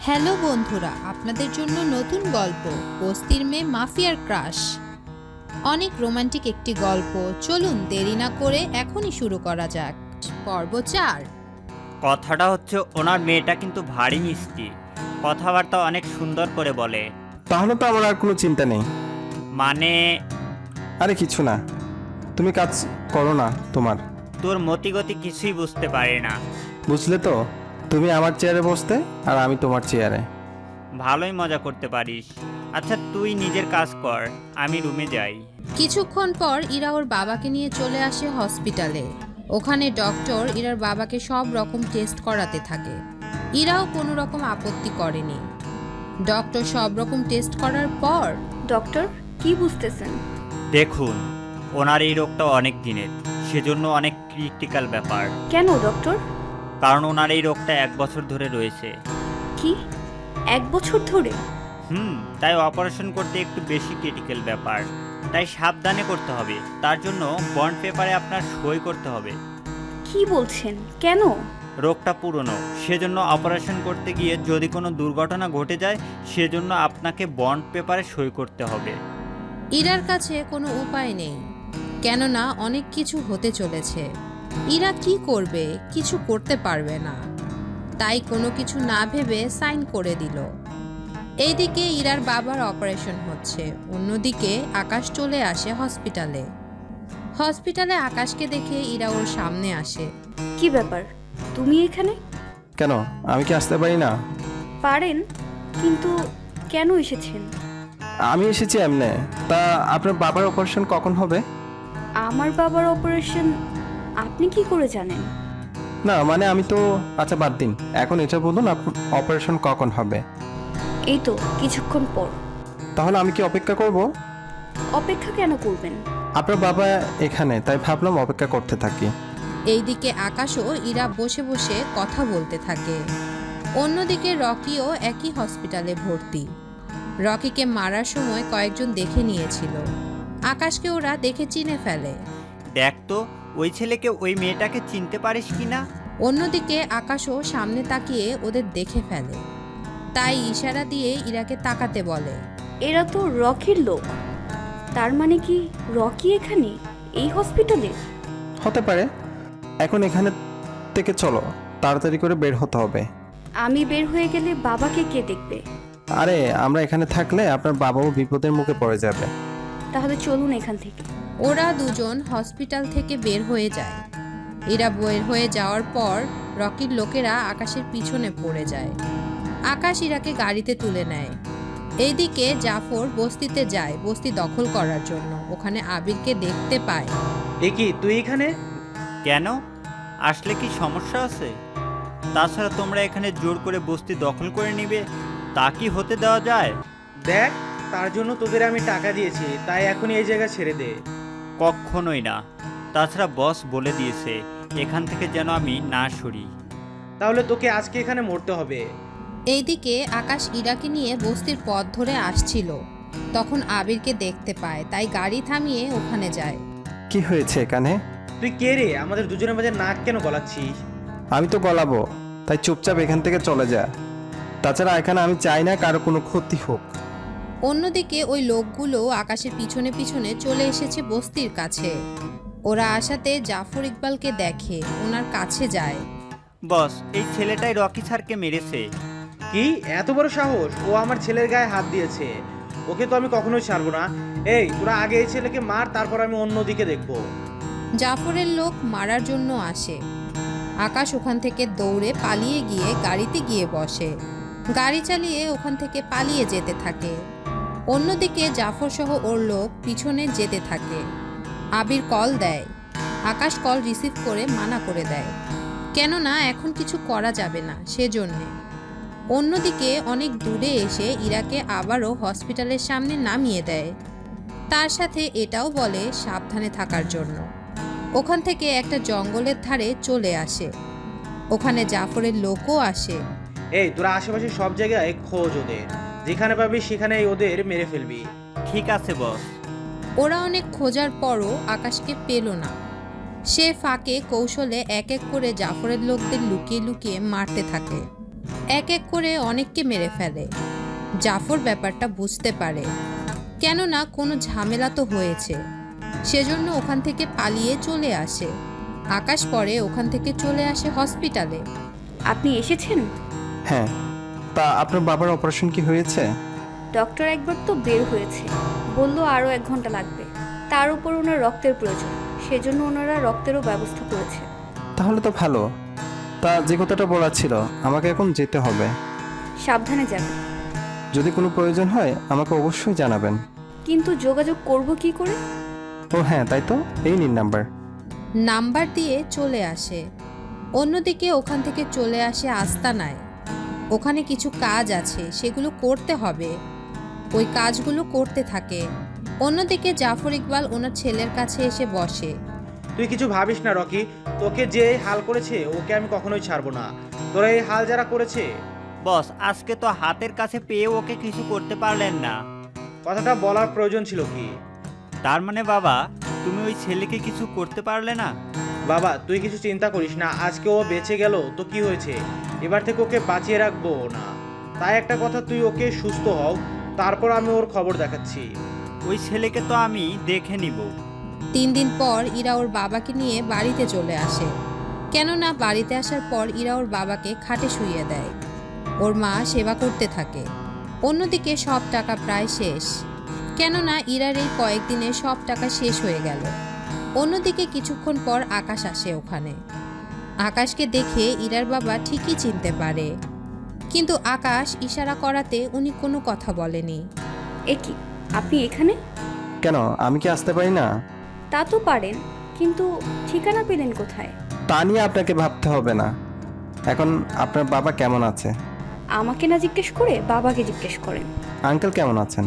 Hello বন্ধুরা, আপনাদের জন্য নতুন গল্প বস্তির মেয়ে মাফিয়ার ক্রাশ। অনেক রোমান্টিক একটি গল্প। চলুন দেরি না করে এখনই শুরু করা যাক। পর্ব 4। কথাটা হচ্ছে ওনার মেয়েটা কিন্তু ভারী মিষ্টি, কথাবার্তা অনেক সুন্দর করে বলে। তাহলে তো আমার আর কোনো চিন্তা নেই। মানে আরে কিছু না, তুমি কাজ করো না তোমার। তোর মতিগতি কিছুই বুঝতে পারে না। বুঝলে তো, তুমি আমার চেয়ারে বসতে আর আমি তোমার চেয়ারে। ভালোই মজা করতে পারিস। আচ্ছা তুই নিজের কাজ কর, আমি রুমে যাই। কিছুক্ষণ পর ইরা ওর বাবাকে নিয়ে চলে আসে হসপিটালে। ওখানে ডক্টর ইরার বাবাকে সব রকম টেস্ট করাতে থাকে। ইরাও কোনো রকম আপত্তি করেনি। ডক্টর সব রকম টেস্ট করার পর, ডক্টর কি বুঝতেছেন? দেখুন, ওনার এই রোগটা অনেক দিনের, সেজন্য অনেক ক্রিটিক্যাল ব্যাপার। কেন ডক্টর? কারণ ওনার এই রোগটা 1 বছর ধরে রয়েছে। কি 1 বছর ধরে? তাই অপারেশন করতে একটু বেশি ক্রিটিক্যাল ব্যাপার, তাই সাবধানে করতে হবে। তার জন্য বন্ড পেপারে আপনার সই করতে হবে। কি বলছেন? কেন? রোগটা পুরনো, সেজন্য অপারেশন করতে গিয়ে যদি কোনো দুর্ঘটনা ঘটে যায়, সেজন্য আপনাকে বন্ড পেপারে সই করতে হবে। ইরার কাছে কোনো উপায় নেই, কেননা অনেক কিছু হতে চলেছে। ইরা কি করবে? কিছু করতে পারবে না। তাই কোনো কিছু না ভেবে সাইন করে দিল। এইদিকে ইরার বাবার অপারেশন হচ্ছে, অন্যদিকে আকাশ চলে আসে হসপিটালে। হসপিটালে আকাশকে দেখে ইরা ওর সামনে আসে। কি ব্যাপার, তুমি এখানে? কেন, আমি কি আসতে পারি না? পারেন, কিন্তু কেন এসেছেন? আমি এসেছি এমনে। তা আপনার বাবার অপারেশন কখন হবে? আমার বাবার অপারেশন আপনি কি করে জানেন? না মানে আমি তো, আচ্ছা বাদ দিন, এখন এটা বলুন আপনার অপারেশন কখন হবে। এই তো কিছুক্ষণ পর। তাহলে আমি কি অপেক্ষা করব? অপেক্ষা কেন করবেন? আপনার বাবা এখানে, তাই ভাবলাম অপেক্ষা করতে থাকি। এইদিকে আকাশও ইরা বসে বসে কথা বলতে থাকে। অন্যদিকে রকিও একই হসপিটালে ভর্তি। রকিকে মারার সময় কয়েকজন দেখে নিয়েছিল। আকাশকে ওরা দেখে চিনে ফেলে। দেখ তো, ওই ছেলেকে ওই মেয়েটাকে চিনতে পারিস কি না? অন্যদিকে আকাশও সামনে তাকিয়ে ওদের দেখে ফেলে, তাই ইশারা দিয়ে ইরাকে তাকাতে বলে। এরা তো রকির লোক। তার মানে কি রকি এখানে, এই হসপিটালে? হতে পারে। এখন এখানে থেকে চলো, তাড়াতাড়ি করে বের হতে হবে। আমি বের হয়ে গেলে বাবাকে কে দেখবে? আরে আমরা এখানে থাকলে আপনার বাবাও বিপদের মুখে পড়ে যাবে। তাহলে চলুন এখান থেকে। ওরা দুজন হসপিটাল থেকে বের হয়ে যায়। এরা বের হয়ে যাওয়ার পর রকির লোকেরা আকাশের পিছনে পড়ে যায়। আকাশ ইরাকে গাড়িতে তুলে নেয়। এইদিকে জাফর বস্তিতে যায় বস্তি দখল করার জন্য। ওখানে আবিরকে দেখতে পায়। এ কি তুই এখানে? কেন, আসলে কি সমস্যা আছে? তাছাড়া তোমরা এখানে জোর করে বস্তি দখল করে নিবে, তা কি হতে দেওয়া যায়? দেখ, তার জন্য তোদের আমি টাকা দিয়েছি, তাই এখনই এই জায়গা ছেড়ে দে। কখনোই না। তাছাড়া বস বলে দিয়েছে এখান থেকে যেন আমি না সরি। তাহলে তোকে আজকে এখানে মরতে হবে। এইদিকে আকাশ ইরাকে নিয়ে বস্তির পথ ধরে আসছিল। তখন আবিরকে দেখতে পায়, তাই গাড়ি থামিয়ে ওখানে যায়। কি হয়েছে এখানে? তুই কে রে? আমাদের দুজনের মাঝে নাক কেন গলাচ্ছিস? আমি তো গলাবো, তাই চুপচাপ এখান থেকে চলে যা। তাছাড়া এখানে আমি চাই না কারো কোনো ক্ষতি হোক। অন্যদিকে ওই লোকগুলো আকাশের পিছনে পিছনে চলে এসেছে বস্তির কাছে। ওরা আসাতে জাফর ইকবালকে দেখে, ওনার কাছে যায়। বস, এই ছেলেটাই রকি স্যারকে মেরেছে। কি এত বড় সাহস? ও আমার ছেলের গায়ে হাত দিয়েছে। ওকে তো আমি কখনোই ছাড়বো না। এই তোরা আগে এই ছেলেকে মার, তারপর আমি অন্যদিকে দেখবো। জাফরের লোক মারার জন্য আসে। আকাশ ওখান থেকে দৌড়ে পালিয়ে গিয়ে গাড়িতে গিয়ে বসে। গাড়ি চালিয়ে ওখান থেকে পালিয়ে যেতে থাকে। অন্যদিকে জাফর সহ ওর লোক পিছনে যেতে থাকে। আবির কল দেয়। আকাশ কল রিসিভ করে মানা করে দেয়, কেননা এখন কিছু করা যাবে না সেজন্যে। অন্যদিকে অনেক দূরে এসে ইরাকে আবারও হসপিটালের সামনে নামিয়ে দেয়। তার সাথে এটাও বলে সাবধানে থাকার জন্য। ওখান থেকে একটা জঙ্গলের ধারে চলে আসে। ওখানে জাফরের লোকও আসে। এই তোরা আশেপাশে সব জায়গায় খোঁজ ওদের, যেখানে পাবি সেখানে ওদের মেরে ফেলবি। ঠিক আছে বস। ওরা অনেক খোঁজার পরও আকাশকে পেল না। সে ফাঁকে কৌশলে এক এক করে জাফরের লোকদের লুকিয়ে লুকিয়ে মারতে থাকে। এক এক করে অনেককে মেরে ফেলে। জাফর ব্যাপারটা বুঝতে পারে, কেননা কোনো ঝামেলা তো হয়েছে, সেজন্য ওখান থেকে পালিয়ে চলে আসে। আকাশ পরে ওখান থেকে চলে আসে হসপিটালে। আপনি এসেছেন? হ্যাঁ, তা আপনার বাবার অপারেশন কি হয়েছে? ডক্টর একবার তো বের হয়েছে, বলল আরও 1 ঘন্টা লাগবে। তার উপর ওনার রক্তের প্রয়োজন, সেজন্য ওনারা রক্তেরও ব্যবস্থা করেছে। তাহলে তো ভালো। তা যে কথাটা বলার ছিল, আমাকে এখন যেতে হবে। সাবধানে যাবেন। যদি কোনো প্রয়োজন হয় আমাকে অবশ্যই জানাবেন। কিন্তু যোগাযোগ করব কি করে? ও হ্যাঁ, তাই তো, এই নিন নাম্বার। নাম্বার দিয়ে চলে আসে। অন্যদিকে ওখান থেকে চলে আসে আস্তানায়। ওখানে কিছু কাজ আছে, সেগুলো করতে হবে। ওই কাজগুলো করতে থাকে। অন্যদিকে জাফর ইকবাল ওনার ছেলের কাছে এসে বসে। তুই কিছু ভাবিস না রকি, তোকে যে এই হাল করেছে ওকে আমি কখনোই ছাড়বো না। তোরা এই হাল যারা করেছে, বস আজকে তো হাতের কাছে পেয়ে ওকে কিছু করতে পারলেন না। কথাটা বলার প্রয়োজন ছিল কি? তার মানে বাবা, তুমি ওই ছেলেকে কিছু করতে পারলে না? বাবা তুই কিছু চিন্তা করিস না, আজকে ও বেঁচে গেল তো কি হয়েছে, এবার থেকে ওকে বাঁচিয়ে রাখবো না। তাই একটা কথা, তুই ওকে সুস্থ হও, তারপর আমি ওর খবর দেখাচ্ছি। ওই ছেলেকে তো আমি দেখে নিব। 3 দিন পর ইরা ওর বাবাকে নিয়ে বাড়িতে চলে আসে। কেননা বাড়িতে আসার পর ইরা ওর বাবাকে খাটে শুইয়ে দেয়। ওর মা সেবা করতে থাকে। অন্যদিকে সব টাকা প্রায় শেষ, কেননা ইরার এই কয়েকদিনে সব টাকা শেষ হয়ে গেল। অন্যদিকে কিছুক্ষণ পর আকাশ আসে ওখানে। আকাশকে দেখে ইরার বাবা ঠিকই চিনতে পারে, কিন্তু আকাশ ইশারা করাতে উনি কোনো কথা বলেনি। এ কি, আপনি এখানে? কেন, আমি কি আসতে পারি না? তা তো পারেন, কিন্তু ঠিকানা পেলেন কোথায়? তা নিয়ে আপনাকে ভাবতে হবে না। এখন আপনার বাবা কেমন আছে? আমাকে না জিজ্ঞেস করে বাবাকে জিজ্ঞেস করেন। আঙ্কেল কেমন আছেন?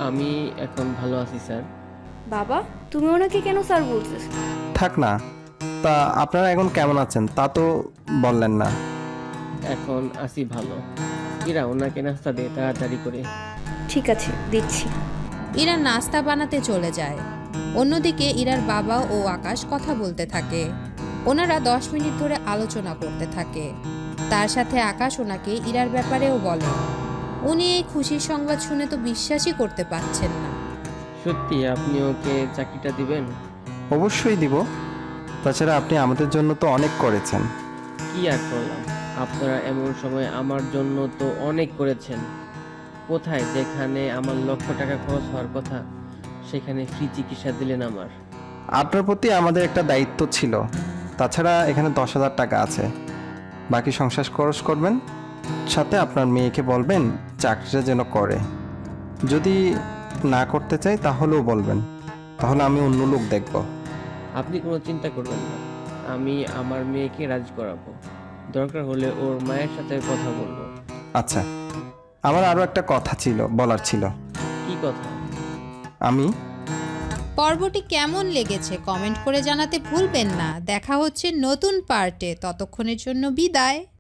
আমি এখন ভালো আছি স্যার। বাবা, তুমি ওনাকে কেন স্যার বলছিস? থাক না, তা আপনারা এখন কেমন আছেন তা তো বললেন না। এখন আছি ভালো। ইরা ওনাকে নাস্তা দে তাড়াতাড়ি করে। ঠিক আছে, দিচ্ছি। ইরা নাস্তা বানাতে চলে যায়। অন্যদিকে ইরার বাবা ও আকাশ কথা বলতে থাকে। ওনারা 10 মিনিট ধরে আলোচনা করতে থাকে। তার সাথে আকাশ ওনাকে ইরার ব্যাপারেও বলে। উনি এই খুশির সংবাদ শুনে তো বিশ্বাসই করতে পারছেন না। সত্যি আপনি ওকে চাকরিটা দিবেন? অবশ্যই দিব। তাছাড়া আপনি আমাদের জন্য তো অনেক করেছেন। কি আর করলাম, আপনারা এমন সময় আমার জন্য তো অনেক করেছেন। কোথায় যেখানে আমার লক্ষ টাকা খরচ হওয়ার কথা, সেখানে ফ্রি চিকিৎসা দিলেন আমার। আপনার প্রতি আমাদের একটা দায়িত্ব ছিল। তাছাড়া এখানে 10,000 টাকা আছে, বাকি সংসার খরচ করবেন। সাথে আপনার মেয়েকে বলবেন চাকরিটা যেন করে। যদি না করতে চাই তাহলেও বলবেন, তাহলে আমি অন্য লোক দেখব। আপনি কোনো চিন্তা করবেন না, আমি আমার মেয়েকে রাজি করাবো। দরকার হলে ওর মায়ের সাথে কথা বলবো। আচ্ছা, আমার আরও একটা কথা বলার ছিল। কি কথা? আমি পর্বটি কেমন লেগেছে কমেন্ট করে জানাতে ভুলবেন না। দেখা হচ্ছে নতুন পার্টে, ততক্ষণের জন্য বিদায়।